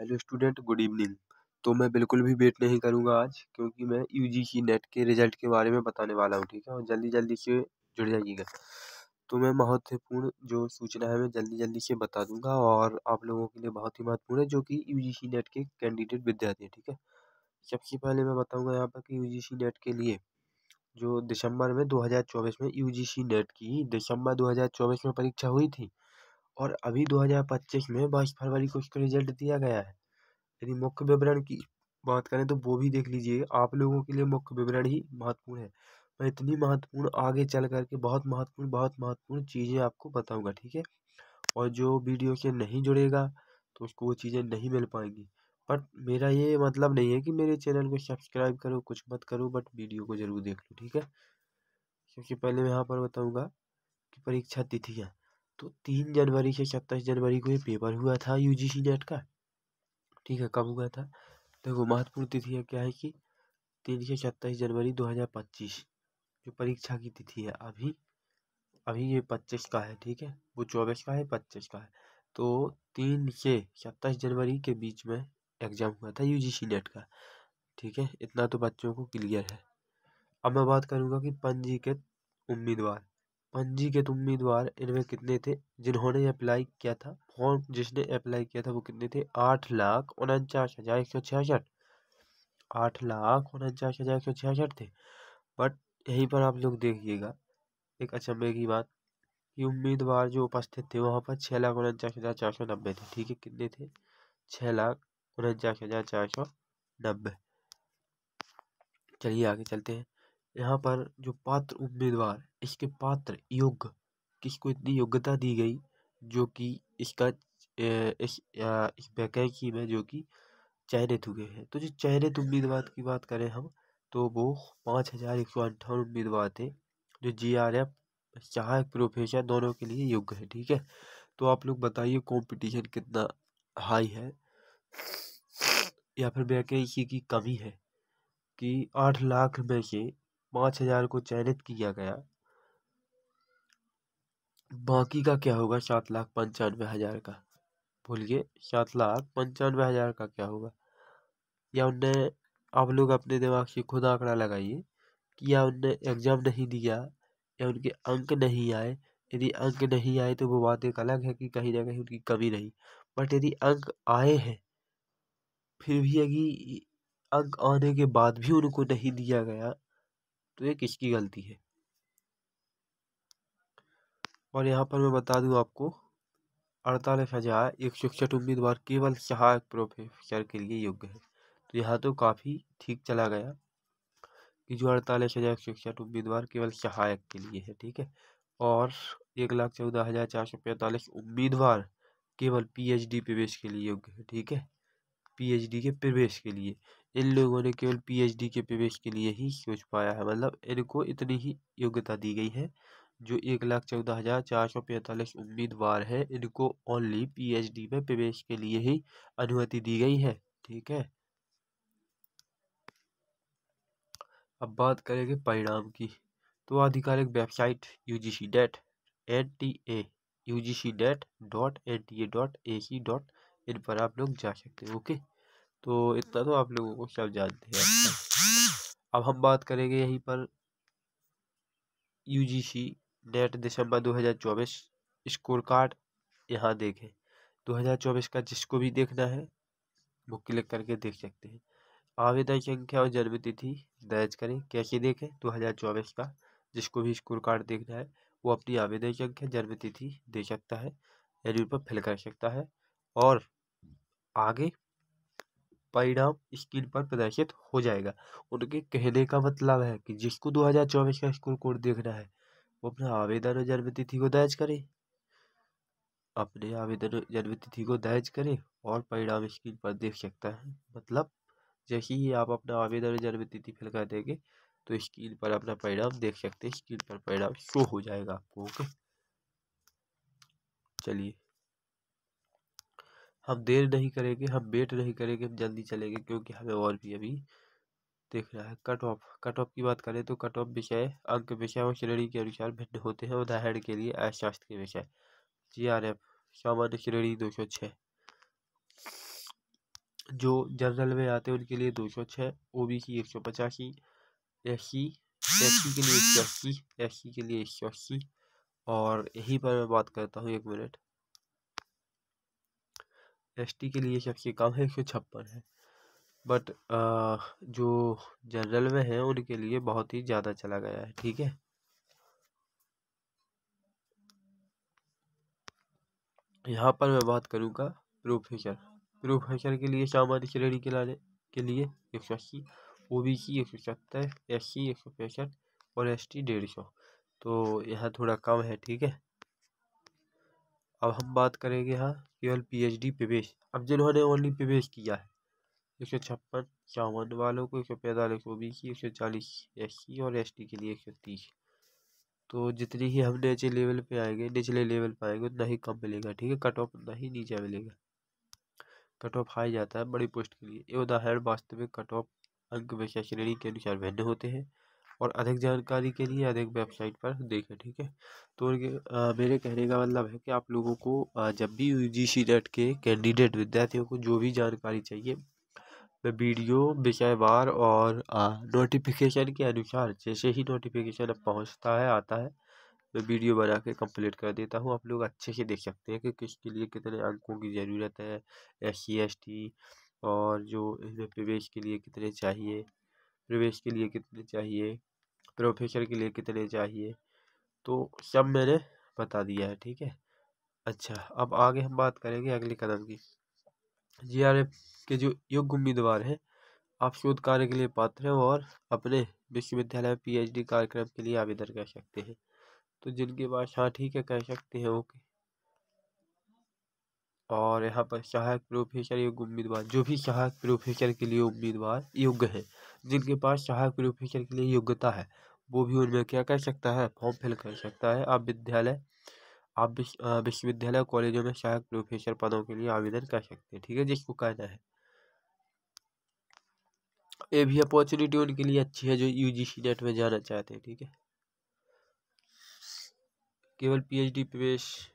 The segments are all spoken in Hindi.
Hello student, good evening. तो मैं बिल्कुल भी वेट नहीं करूंगा आज, क्योंकि मैं यूजीसी नेट के रिजल्ट के बारे में बताने वाला हूं। ठीक है, और जल्दी जल्दी से जुड़ जाइएगा। तो मैं महत्वपूर्ण जो सूचना है मैं जल्दी जल्दी से बता दूंगा, और आप लोगों के लिए बहुत ही महत्वपूर्ण है, जो कि यूजीसी नेट के कैंडिडेट विद्यार्थी हैं। ठीक है, सबसे पहले मैं बताऊंगा यहाँ पर कि यूजीसी नेट के लिए जो दिसंबर में 2024 में यूजीसी नेट की दिसंबर 2024 में परीक्षा हुई थी, और अभी 2025 में 22 फरवरी को उसका रिजल्ट दिया गया है। यदि मुख्य विवरण की बात करें तो वो भी देख लीजिए, आप लोगों के लिए मुख्य विवरण ही महत्वपूर्ण है। मैं इतनी महत्वपूर्ण आगे चल करके बहुत महत्वपूर्ण चीज़ें आपको बताऊंगा। ठीक है, और जो वीडियो से नहीं जुड़ेगा तो उसको वो चीज़ें नहीं मिल पाएंगी। बट मेरा ये मतलब नहीं है कि मेरे चैनल को सब्सक्राइब करो, कुछ मत करो, बट वीडियो को ज़रूर देख लो। ठीक है, सबसे पहले मैं यहाँ पर बताऊँगा कि परीक्षा तिथियाँ। तो 3 जनवरी से 27 जनवरी को ये पेपर हुआ था यूजीसी नेट का। ठीक है, कब हुआ था? देखो, महत्वपूर्ण तिथियाँ क्या है कि 3 से 27 जनवरी 2025 जो परीक्षा की तिथि है। अभी अभी ये 25 का है। ठीक है, वो 24 का है, 25 का है। तो 3 से 27 जनवरी के बीच में एग्जाम हुआ था यूजीसी नेट का। ठीक है, इतना तो बच्चों को क्लियर है। अब मैं बात करूंगा कि पंजीकृत उम्मीदवार इनमें कितने थे जिन्होंने अप्लाई किया था। फॉर्म जिसने अप्लाई किया था वो कितने थे? 8,49,166। 8,49,166 थे। बट यहीं पर आप लोग देखिएगा एक अचंभे की बात कि उम्मीदवार जो उपस्थित थे वहाँ पर 6,49,490 थे। ठीक है, कितने थे? 6,49,490। चलिए आगे चलते हैं। यहाँ पर जो पात्र उम्मीदवार, इसके पात्र योग्य, किसको इतनी योग्यता दी गई जो कि इसका इस वैकेंसी में जो कि चयनित हुए हैं। तो जो चयनित उम्मीदवार की बात करें हम, तो वो 5,158 उम्मीदवार थे जो जीआरएफ सहायक प्रोफेसर दोनों के लिए योग्य है। ठीक है, तो आप लोग बताइए कंपटीशन कितना हाई है, या फिर वैकेंसी की कमी है कि 8 लाख में से 5,000 को चयनित किया गया। बाकी का क्या होगा? 7,95,000 का। बोलिए, 7,95,000 का क्या होगा? या उनने, आप लोग अपने दिमाग से खुद आंकड़ा लगाइए कि या उनने एग्जाम नहीं दिया, या उनके अंक नहीं आए। यदि अंक नहीं आए तो वो बात एक अलग है कि कहीं ना कहीं उनकी कमी रही। बट यदि अंक आए हैं, फिर भी यदि अंक आने के बाद भी उनको नहीं दिया गया, तो ये किसकी गलती है? और यहाँ पर मैं बता दूं आपको, 48,161 उम्मीदवार केवल सहायक प्रोफेसर के लिए योग्य है। तो यहाँ तो काफ़ी ठीक चला गया कि जो 48,161 उम्मीदवार केवल सहायक के लिए है। ठीक है, और 1,14,445 उम्मीदवार केवल पीएचडी प्रवेश के लिए योग्य है। ठीक है, पीएचडी के प्रवेश के लिए इन लोगों ने केवल पीएचडी के प्रवेश के लिए ही सोच पाया है। मतलब इनको इतनी ही योग्यता दी गई है। जो 1,14,445 उम्मीदवार है, इनको ओनली पीएचडी में प्रवेश के लिए ही अनुमति दी गई है। ठीक है, अब बात करेंगे परिणाम की। तो आधिकारिक website UGC net NTA UGCNet.NTA.AC.in पर आप लोग जा सकते हैं। ओके, तो इतना तो आप लोगों को सब जानते हैं अब हम बात करेंगे यहीं पर यूजीसी नेट दिसंबर 2024 स्कोर कार्ड। यहाँ देखें, 2024 का जिसको भी देखना है वो क्लिक करके देख सकते हैं। आवेदन संख्या और जन्म तिथि दर्ज करें। कैसे देखें? 2024 का जिसको भी स्कोर कार्ड देखना है वो अपनी आवेदन संख्या, जन्म तिथि दे सकता है, यानी उन पर फिल कर सकता है। और आगे परिणाम स्क्रीन पर प्रदर्शित हो जाएगा। उनके कहने का मतलब है कि जिसको 2024 का स्कोर कोड देखना है वो अपना आवेदन और जन्म तिथि को दर्ज करे, अपने आवेदन और जन्म तिथि को दर्ज करे, और परिणाम स्क्रीन पर देख सकता है। मतलब जैसे ही आप अपना आवेदन और जन्म तिथि फिल कर देंगे तो स्क्रीन पर अपना परिणाम देख सकते हैं। स्क्रीन पर परिणाम शो हो जाएगा आपको। ओके, चलिए हम देर नहीं करेंगे, हम वेट नहीं करेंगे, हम जल्दी चलेंगे, क्योंकि हमें और भी अभी देखना है। कट ऑफ की बात करें तो कट ऑफ विषय अंक विषय और श्रेणी के अनुसार भिन्न होते हैं। उदाहरण के लिए अर्थशास्त्र के विषय जीआरएफ सामान्य श्रेणी 206, जो जनरल में आते हैं उनके लिए 206, ओबीसी 185, एससी एससी के लिए 180, एससी के लिए 180। और यहीं पर मैं बात करता हूँ 1 मिनट, एसटी के लिए सबसे कम है 156 है। बट जो जनरल में है उनके लिए बहुत ही ज़्यादा चला गया है, ठीक है। यहाँ पर मैं बात करूँगा प्रोफेसर के लिए सामान्य श्रेणी के लाने के लिए 180, ओबीसी 170, एससी 165 और एसटी 150। तो यहाँ थोड़ा कम है, ठीक है। अब हम बात करेंगे यहाँ केवल पीएचडी प्रवेश। अब जिन्होंने ओनली प्रवेश किया है 156 सामान्य वालों को, 145 ओबीसी, 140 एससी और एसटी के लिए 130। तो जितनी ही हम निचले लेवल पे आएंगे उतना ही कम मिलेगा, ठीक है। कट ऑफ उतना ही नीचे मिलेगा। कट ऑफ हाई जाता है बड़ी पोस्ट के लिए। ये उदाहरण वास्तविक कट ऑफ अंक विषय श्रेणी के अनुसार भिन्न होते हैं और अधिक जानकारी के लिए अधिक वेबसाइट पर देखें, ठीक है। तो मेरे कहने का मतलब है कि आप लोगों को जब भी यूजीसी नेट के कैंडिडेट विद्यार्थियों को जो भी जानकारी चाहिए, मैं वीडियो विषयवार और नोटिफिकेशन के अनुसार जैसे ही नोटिफिकेशन अब पहुंचता है आता है, मैं वीडियो बना के कंप्लीट कर देता हूँ। आप लोग अच्छे से देख सकते हैं कि किसके लिए कितने अंकों की ज़रूरत है, एससी एसटी, और जो इसमें प्रवेश के लिए कितने चाहिए, प्रोफेसर के लिए कितने चाहिए, तो सब मैंने बता दिया है, ठीक है। अच्छा, अब आगे हम बात करेंगे अगले कदम की। जीआरएफ के जो योग्य उम्मीदवार हैं, आप शोध कार्य के लिए पात्र हैं और अपने विश्वविद्यालय में पीएचडी कार्यक्रम के लिए आवेदन कर सकते हैं। तो जिनके पास, हाँ ठीक है, कर सकते हैं, ओके। और यहाँ पर सहायक प्रोफेसर योग्य उम्मीदवार, जो भी सहायक प्रोफेसर के लिए उम्मीदवार योग्य है, जिनके पास सहायक प्रोफेसर के लिए योग्यता है, वो भी उनमें क्या कर सकता है, फॉर्म फिल कर सकता है। आप विश्वविद्यालय कॉलेजों में सहायक प्रोफेसर पदों के लिए आवेदन कर सकते हैं, ठीक है, जिसको कहना है। ये भी अपॉर्चुनिटी उनके लिए अच्छी है जो यूजीसी नेट में जाना चाहते हैं, ठीक है। केवल पीएचडी प्रवेश,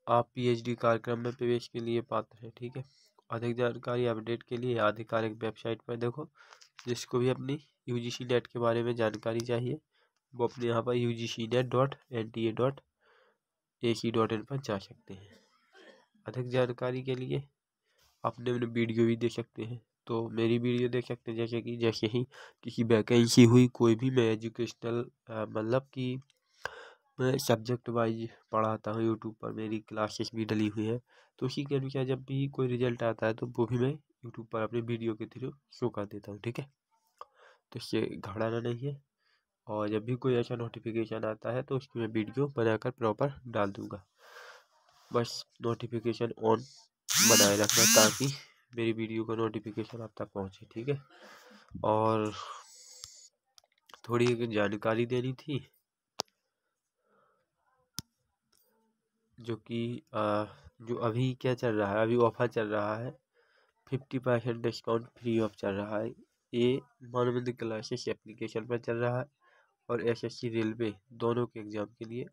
आप पीएचडी कार्यक्रम में प्रवेश के लिए पात्र हैं, ठीक है। अधिक जानकारी अपडेट के लिए आधिकारिक वेबसाइट पर देखो। जिसको भी अपनी यूजीसी नेट के बारे में जानकारी चाहिए, वो अपने यहाँ पर UGCNet.NTA.AC.in पर जा सकते हैं। अधिक जानकारी के लिए अपने वीडियो भी देख सकते हैं। तो मेरी वीडियो देख सकते हैं, जैसे ही किसी वैकेंसी हुई कोई भी, मैं एजुकेशनल मतलब कि मैं सब्जेक्ट वाइज पढ़ाता हूँ, यूट्यूब पर मेरी क्लासेस भी डली हुई है। तो उसी के अनुसार जब भी कोई रिजल्ट आता है तो वो भी मैं यूट्यूब पर अपने वीडियो के थ्रू शो कर देता हूँ, ठीक है। तो इससे घबराना नहीं है। और जब भी कोई ऐसा नोटिफिकेशन आता है तो उसकी मैं वीडियो बनाकर प्रॉपर डाल दूँगा। बस नोटिफिकेशन ऑन बनाए रखना ताकि मेरी वीडियो का नोटिफिकेशन आप तक पहुँचे, ठीक है। और थोड़ी एक जानकारी देनी थी, जो कि जो अभी क्या चल रहा है, अभी ऑफर चल रहा है, 50% डिस्काउंट फ्री ऑफ चल रहा है। ये मानविंद क्लासेस एप्लीकेशन पर चल रहा है और एसएससी रेलवे दोनों के एग्ज़ाम के लिए,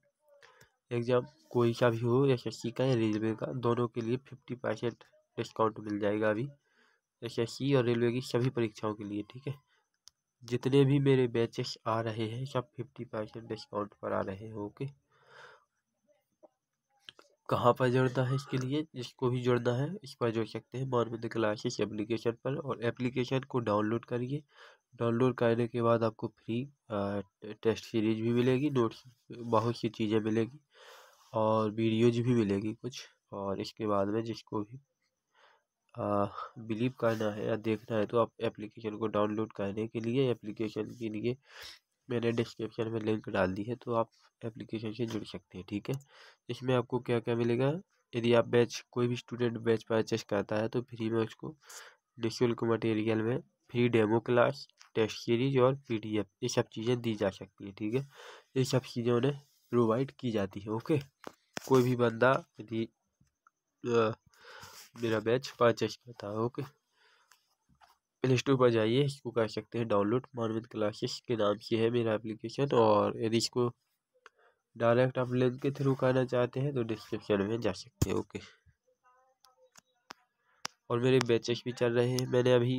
एग्ज़ाम कोई सा भी हो, एसएससी का या रेलवे का, दोनों के लिए 50% डिस्काउंट मिल जाएगा अभी, एसएससी और रेलवे की सभी परीक्षाओं के लिए, ठीक है। जितने भी मेरे बैचेस आ रहे हैं सब 50% डिस्काउंट पर आ रहे हैं, ओके। कहाँ पर जुड़ना है इसके लिए, जिसको भी जुड़ना है इस पर जुड़ सकते हैं मानविंद क्लासेस एप्लीकेशन पर। और एप्लीकेशन को डाउनलोड करिए। डाउनलोड करने के बाद आपको फ्री टेस्ट सीरीज भी मिलेगी, नोट्स, बहुत सी चीज़ें मिलेगी और वीडियोज भी मिलेगी कुछ। और इसके बाद में जिसको भी बिलीव करना है या देखना है तो आप एप्लीकेशन को डाउनलोड करने के लिए, एप्लीकेशन के लिए मैंने डिस्क्रिप्शन में लिंक डाल दी है, तो आप एप्लीकेशन से जुड़ सकते हैं, ठीक है। इसमें आपको क्या क्या मिलेगा, यदि आप कोई भी स्टूडेंट बैच परचेस करता है तो फ्री में उसको निःशुल्क मटेरियल में free demo class, test series और पीडीएफ, ये सब चीज़ें दी जा सकती है, ठीक है। ये सब चीज़ें उन्हें प्रोवाइड की जाती है, ओके। कोई भी बंदा यदि मेरा बैच परचेस करता है, ओके, प्ले स्टोर पर जाइए, इसको कर सकते हैं डाउनलोड, मानविंद क्लासेस के नाम से है मेरा एप्लीकेशन। और यदि इसको डायरेक्ट आप लिंक के थ्रू करना चाहते हैं तो डिस्क्रिप्शन में जा सकते हैं, ओके। और मेरे बैचेस भी चल रहे हैं। मैंने अभी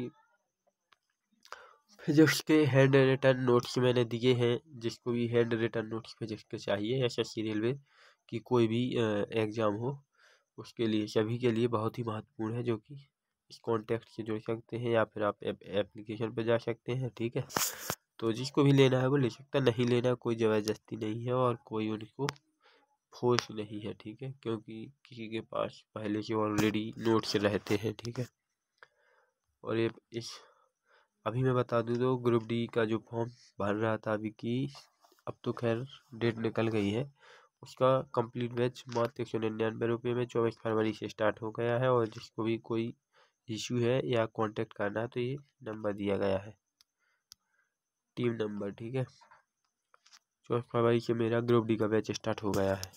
फिजिक्स के हैंड रिटन नोट्स मैंने दिए हैं। जिसको भी हैंड रिटन नोट्स फिजिक्स के चाहिए, एसएससी रेलवे की कोई भी एग्ज़ाम हो, उसके लिए सभी के लिए बहुत ही महत्वपूर्ण है, जो कि इस कॉन्टैक्ट से जुड़ सकते हैं या फिर आप एप्लीकेशन पर जा सकते हैं। ठीक है, तो जिसको भी लेना है वो ले सकता है, नहीं लेना कोई ज़बरदस्ती नहीं है और कोई उनको फोर्स नहीं है। ठीक है, क्योंकि किसी के पास पहले से ऑलरेडी नोट्स रहते हैं। ठीक है, और ये इस अभी मैं बता दूँ तो ग्रुप डी का जो फॉर्म भर रहा था अभी की, अब तो खैर डेट निकल गई है। उसका कंप्लीट बैच मात्र 199 रुपये में 24 फरवरी से स्टार्ट हो गया है। और जिसको भी कोई इशू है या कांटेक्ट करना है तो ये नंबर दिया गया है, टीम नंबर। ठीक है, 24 फरवरी से मेरा ग्रुप डी का बैच स्टार्ट हो गया है।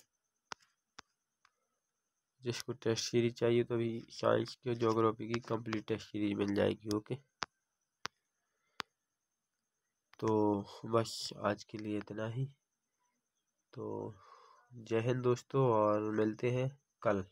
जिसको टेस्ट सीरीज चाहिए तो अभी साइंस के ज्योग्राफी की कंप्लीट टेस्ट सीरीज मिल जाएगी। ओके, तो बस आज के लिए इतना ही। तो जय हिंद दोस्तों, और मिलते हैं कल।